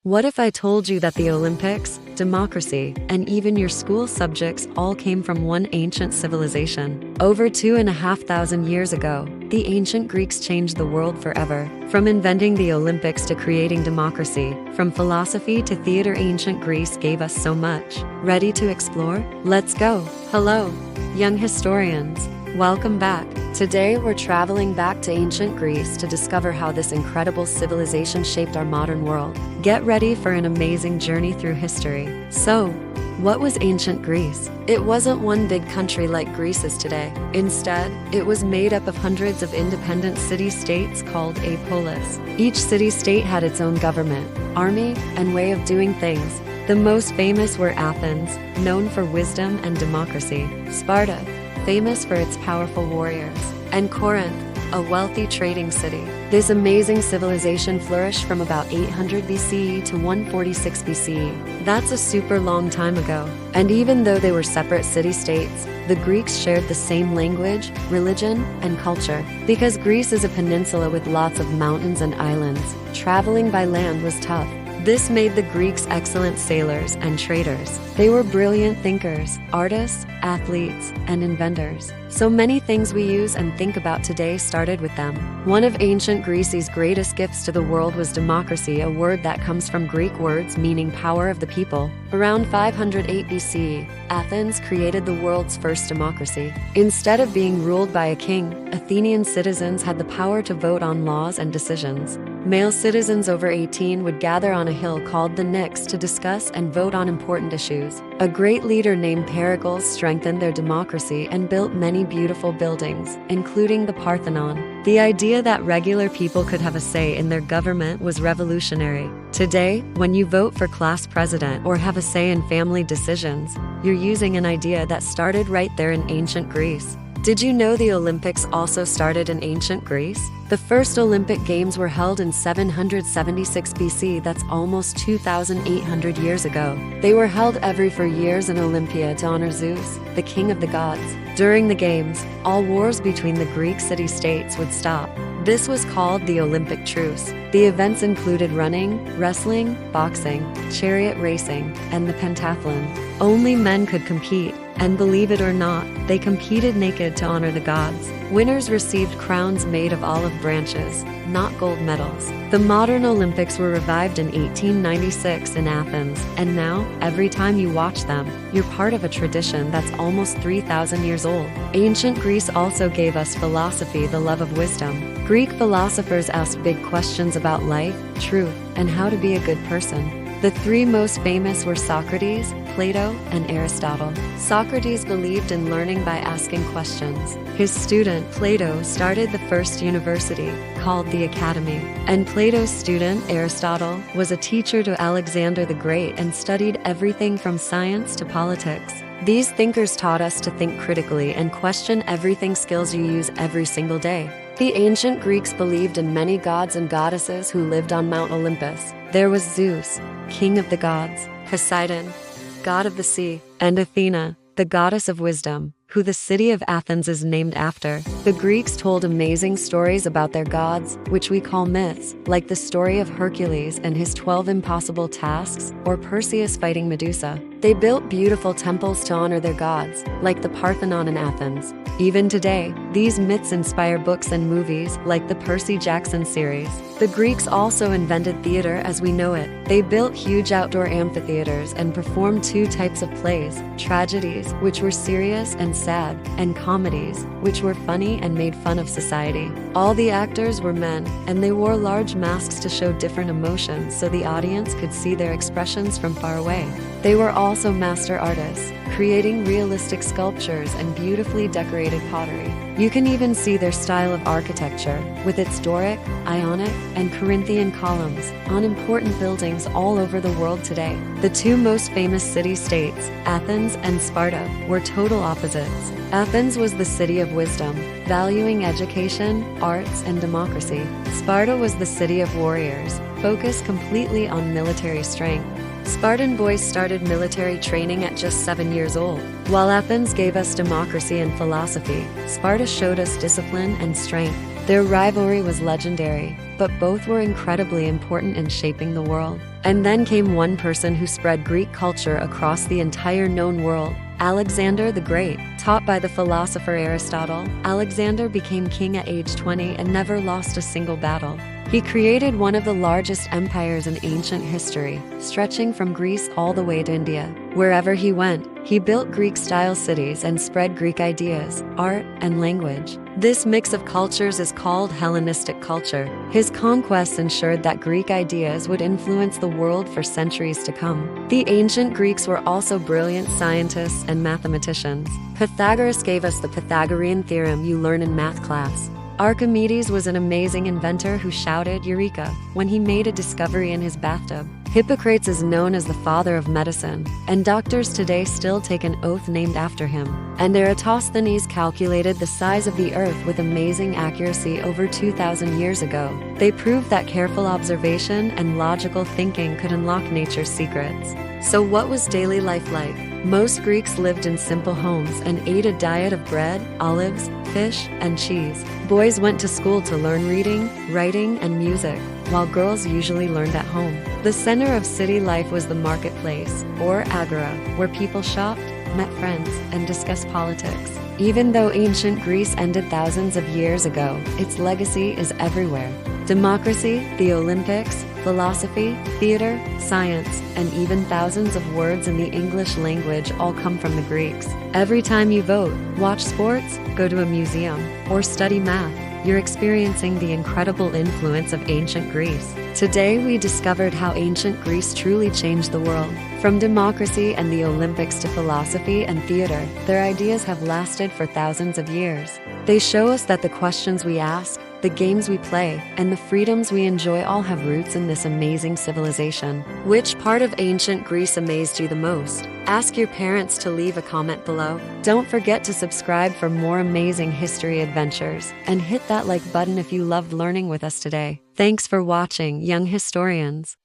What if I told you that the Olympics, democracy, and even your school subjects all came from one ancient civilization? Over 2,500 years ago, the ancient Greeks changed the world forever. From inventing the Olympics to creating democracy, from philosophy to theater, ancient Greece gave us so much. Ready to explore? Let's go! Hello, young historians. Welcome back. Today we're traveling back to ancient Greece to discover how this incredible civilization shaped our modern world. Get ready for an amazing journey through history. So, what was ancient Greece? It wasn't one big country like Greece is today. Instead, it was made up of hundreds of independent city-states called a polis. Each city-state had its own government, army, and way of doing things. The most famous were Athens, known for wisdom and democracy; Sparta, famous for its powerful warriors; and Corinth, a wealthy trading city. This amazing civilization flourished from about 800 BCE to 146 BCE. That's a super long time ago. And even though they were separate city-states, the Greeks shared the same language, religion, and culture. Because Greece is a peninsula with lots of mountains and islands, traveling by land was tough. This made the Greeks excellent sailors and traders. They were brilliant thinkers, artists, athletes, and inventors. So many things we use and think about today started with them. One of ancient Greece's greatest gifts to the world was democracy, a word that comes from Greek words meaning power of the people. Around 508 BCE, Athens created the world's first democracy. Instead of being ruled by a king, Athenian citizens had the power to vote on laws and decisions. Male citizens over 18 would gather on a hill called the Nix to discuss and vote on important issues. A great leader named Pericles strengthened their democracy and built many beautiful buildings, including the Parthenon. The idea that regular people could have a say in their government was revolutionary. Today, when you vote for class president or have a say in family decisions, you're using an idea that started right there in ancient Greece. Did you know the Olympics also started in ancient Greece? The first Olympic Games were held in 776 BC, that's almost 2,800 years ago. They were held every 4 years in Olympia to honor Zeus, the king of the gods. During the Games, all wars between the Greek city-states would stop. This was called the Olympic truce. The events included running, wrestling, boxing, chariot racing, and the pentathlon. Only men could compete, and believe it or not, they competed naked to honor the gods. Winners received crowns made of olive branches, not gold medals. The modern Olympics were revived in 1896 in Athens, and now, every time you watch them, you're part of a tradition that's almost 3,000 years old. Ancient Greece also gave us philosophy, the love of wisdom. Greek philosophers asked big questions about life, truth, and how to be a good person. The three most famous were Socrates, Plato, and Aristotle. Socrates believed in learning by asking questions. His student, Plato, started the first university, called the Academy. And Plato's student, Aristotle, was a teacher to Alexander the Great and studied everything from science to politics. These thinkers taught us to think critically and question everything, skills you use every single day. The ancient Greeks believed in many gods and goddesses who lived on Mount Olympus. There was Zeus, king of the gods; Poseidon, god of the sea; and Athena, the goddess of wisdom, who the city of Athens is named after. The Greeks told amazing stories about their gods, which we call myths, like the story of Hercules and his 12 impossible tasks, or Perseus fighting Medusa. They built beautiful temples to honor their gods, like the Parthenon in Athens. Even today, these myths inspire books and movies, like the Percy Jackson series. The Greeks also invented theater as we know it. They built huge outdoor amphitheaters and performed two types of plays: tragedies, which were serious and sad, and comedies, which were funny and made fun of society. All the actors were men, and they wore large masks to show different emotions so the audience could see their expressions from far away. They were also master artists, creating realistic sculptures and beautifully decorated pottery. You can even see their style of architecture, with its Doric, Ionic, and Corinthian columns, on important buildings all over the world today. The two most famous city-states, Athens and Sparta, were total opposites. Athens was the city of wisdom, valuing education, arts, and democracy. Sparta was the city of warriors, focused completely on military strength. Spartan boys started military training at just 7 years old. While Athens gave us democracy and philosophy, Sparta showed us discipline and strength. Their rivalry was legendary, but both were incredibly important in shaping the world. And then came one person who spread Greek culture across the entire known world: Alexander the Great. Taught by the philosopher Aristotle, Alexander became king at age 20 and never lost a single battle. He created one of the largest empires in ancient history, stretching from Greece all the way to India. Wherever he went, he built Greek-style cities and spread Greek ideas, art, and language. This mix of cultures is called Hellenistic culture. His conquests ensured that Greek ideas would influence the world for centuries to come. The ancient Greeks were also brilliant scientists and mathematicians. Pythagoras gave us the Pythagorean theorem you learn in math class. Archimedes was an amazing inventor who shouted "Eureka" when he made a discovery in his bathtub. Hippocrates is known as the father of medicine, and doctors today still take an oath named after him. And Eratosthenes calculated the size of the earth with amazing accuracy over 2,000 years ago. They proved that careful observation and logical thinking could unlock nature's secrets. So what was daily life like? Most Greeks lived in simple homes and ate a diet of bread, olives, fish, and cheese. Boys went to school to learn reading, writing, and music, while girls usually learned at home. The center of city life was the marketplace, or agora, where people shopped, met friends, and discussed politics. Even though ancient Greece ended thousands of years ago, its legacy is everywhere. Democracy, the Olympics, philosophy, theater, science, and even thousands of words in the English language all come from the Greeks. Every time you vote, watch sports, go to a museum, or study math, you're experiencing the incredible influence of ancient Greece. Today we discovered how ancient Greece truly changed the world. From democracy and the Olympics to philosophy and theater, their ideas have lasted for thousands of years. They show us that the questions we ask, the games we play, and the freedoms we enjoy all have roots in this amazing civilization. Which part of ancient Greece amazed you the most? Ask your parents to leave a comment below. Don't forget to subscribe for more amazing history adventures, and hit that like button if you loved learning with us today. Thanks for watching, young historians.